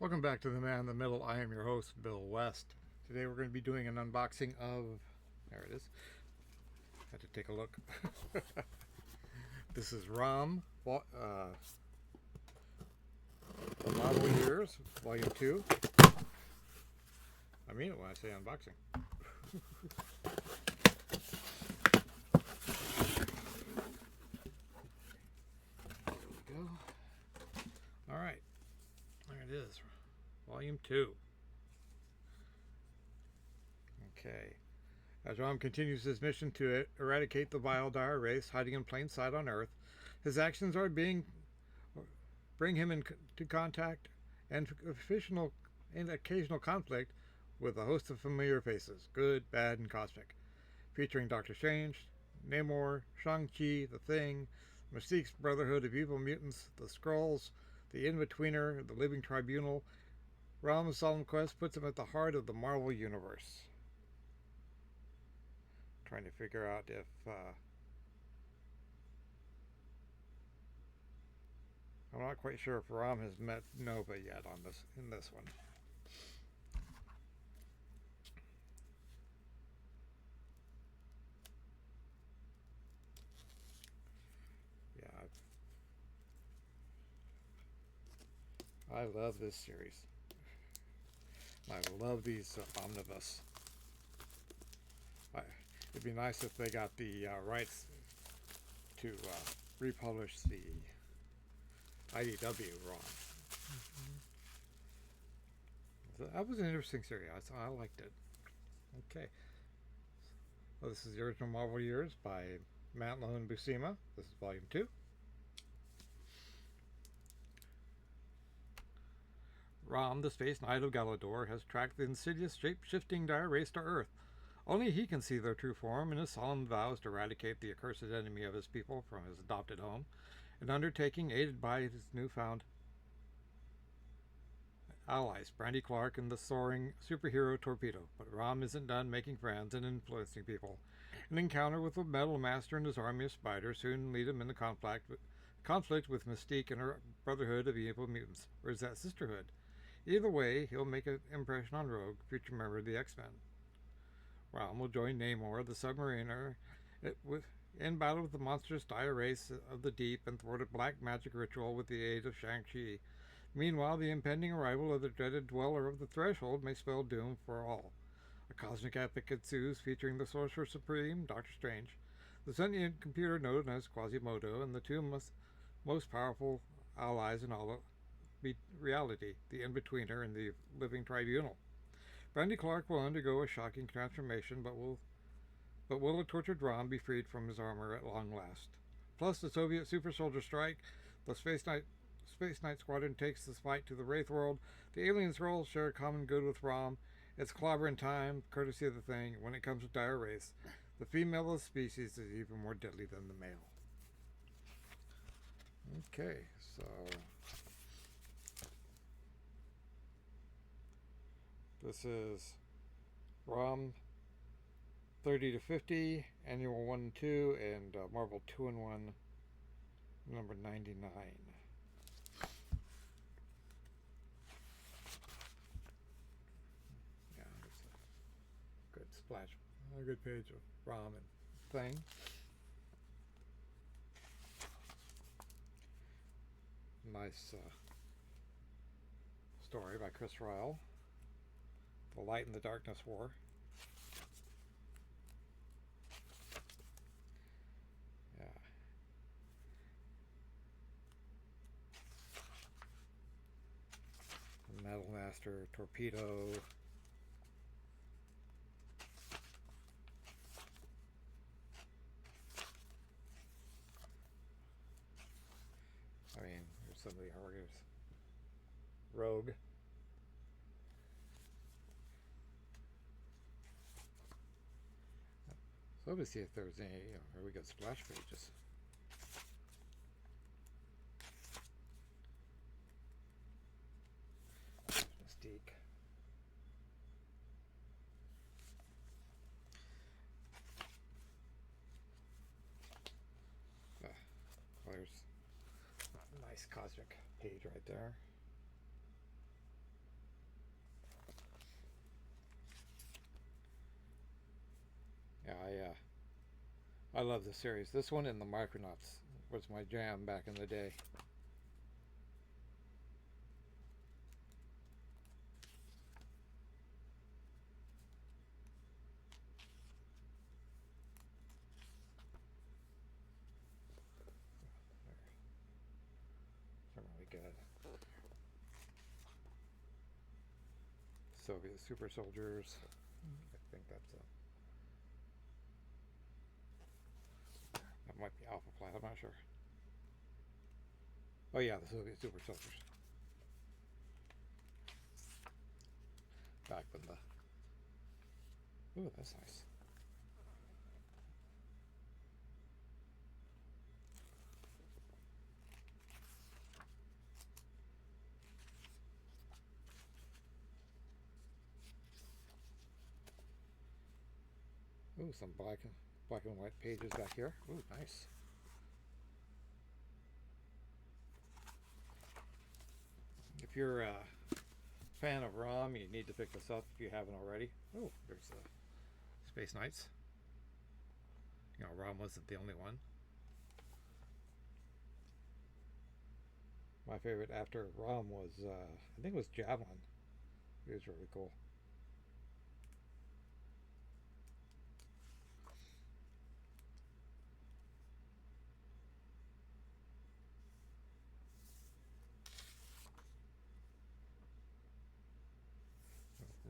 Welcome back to The Man in the Middle. I am your host, Bill West. Today we're going to be doing an unboxing of... There it is. Had to take a look. This is ROM, The Marvel Years, Volume 2. I mean it when I say unboxing. There we go. Alright. There it is. Volume 2. Okay. As Rom continues his mission to eradicate the vile dire race hiding in plain sight on Earth, his actions are bring him into contact and occasional conflict with a host of familiar faces, good, bad, and cosmic, featuring Doctor Strange, Namor, Shang-Chi, The Thing, Mystique's Brotherhood of Evil Mutants, the Skrulls, the In-Betweener, the Living Tribunal. Rom's solemn quest puts him at the heart of the Marvel Universe. Trying to figure out if I'm not quite sure if Rom has met Nova yet in this one. Yeah, I love this series. I love these omnibus. It'd be nice if they got the rights to republish the IDW ROM. So that was an interesting series. I liked it. Okay. Well, this is the original Marvel Years by Mantlo and Buscema. This is Volume 2. Rom, the Space Knight of Galador, has tracked the insidious, shape-shifting dire race to Earth. Only he can see their true form, and his solemn vows to eradicate the accursed enemy of his people from his adopted home, an undertaking aided by his newfound allies, Brandy Clark and the soaring superhero Torpedo. But Rom isn't done making friends and influencing people. An encounter with the Metal Master and his army of spiders soon lead him into conflict with Mystique and her Brotherhood of Evil Mutants, or is that Sisterhood? Either way, he'll make an impression on Rogue, future member of the X-Men. Rom will join Namor, the submariner, in battle with the monstrous dire race of the deep and thwart a black magic ritual with the aid of Shang-Chi. Meanwhile, the impending arrival of the dreaded Dweller of the Threshold may spell doom for all. A cosmic epic ensues featuring the Sorcerer Supreme, Doctor Strange, the sentient computer known as Quasimodo, and the two most powerful allies in all of reality, the In-Betweener and the Living Tribunal. Brandy Clark will undergo a shocking transformation, but will a tortured Rom be freed from his armor at long last? Plus, the Soviet super soldier strike, the Space Knight Squadron takes this fight to the Wraith world, the alien Skrulls share a common good with Rom, it's clobbering time, courtesy of the Thing. When it comes to dire race, the female of the species is even more deadly than the male. Okay, so... this is ROM 30 to 50, Annual 1 and 2, and Marvel 2 and 1, number 99. Yeah, it's a good splash, a good page of ROM and Thing. Nice story by Chris Ryall. The Light and the Darkness War. Yeah. The Metal Master, Torpedo. I mean, there's some of the artists. Rogue. So let's see if there's any, here we got splash pages. Mystique. There's a nice cosmic page right there. love this series. This one and the Micronauts was my jam back in the day. They're really good. Soviet super soldiers. I think that's a. That might be Alpha Flight. I'm not sure. Oh yeah, the Soviet super soldiers. Back when the. Ooh, that's nice. Ooh, some black and white pages back here. Ooh, nice. If you're a fan of ROM, you need to pick this up if you haven't already. Oh, there's the Spaceknights. You know, ROM wasn't the only one. My favorite after ROM was, I think it was Javelin. It was really cool.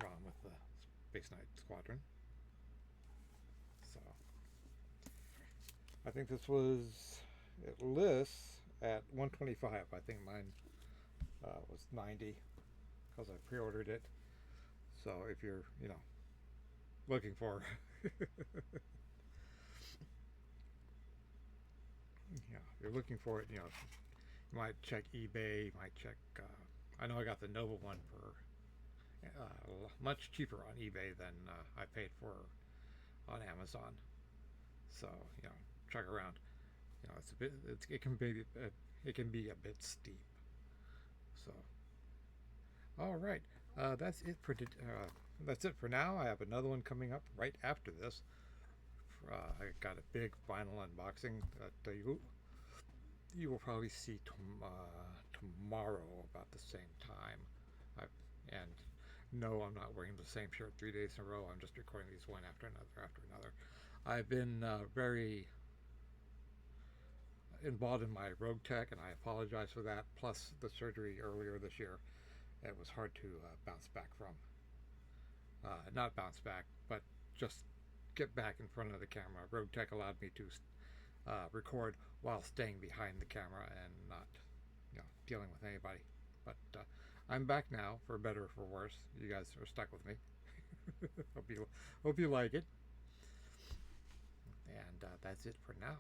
ROM with the Spaceknight Squadron. So, I think this was, it lists at 125. I think mine was 90 because I pre-ordered it. So if you're, you know, looking for yeah, if you're looking for it, you know, you might check eBay, you might check I know I got the Nova one for much cheaper on eBay than I paid for on Amazon. So, you know, check around. You know, it can be a bit steep. So, all right, that's it for now. I have another one coming up right after this. I got a big vinyl unboxing that you will probably see tomorrow about the same time. And no, I'm not wearing the same shirt 3 days in a row. I'm just recording these one after another. I've been very involved in my rogue tech, and I apologize for that. Plus the surgery earlier this year, it was hard to bounce back from. Not bounce back, but just get back in front of the camera. Rogue tech allowed me to record while staying behind the camera and not, you know, dealing with anybody. But I'm back now, for better or for worse. You guys are stuck with me. hope you like it. And that's it for now.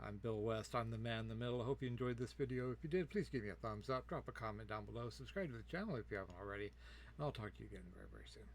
I'm Bill West. I'm the man in the middle. I hope you enjoyed this video. If you did, please give me a thumbs up. Drop a comment down below. Subscribe to the channel if you haven't already. And I'll talk to you again very, very soon.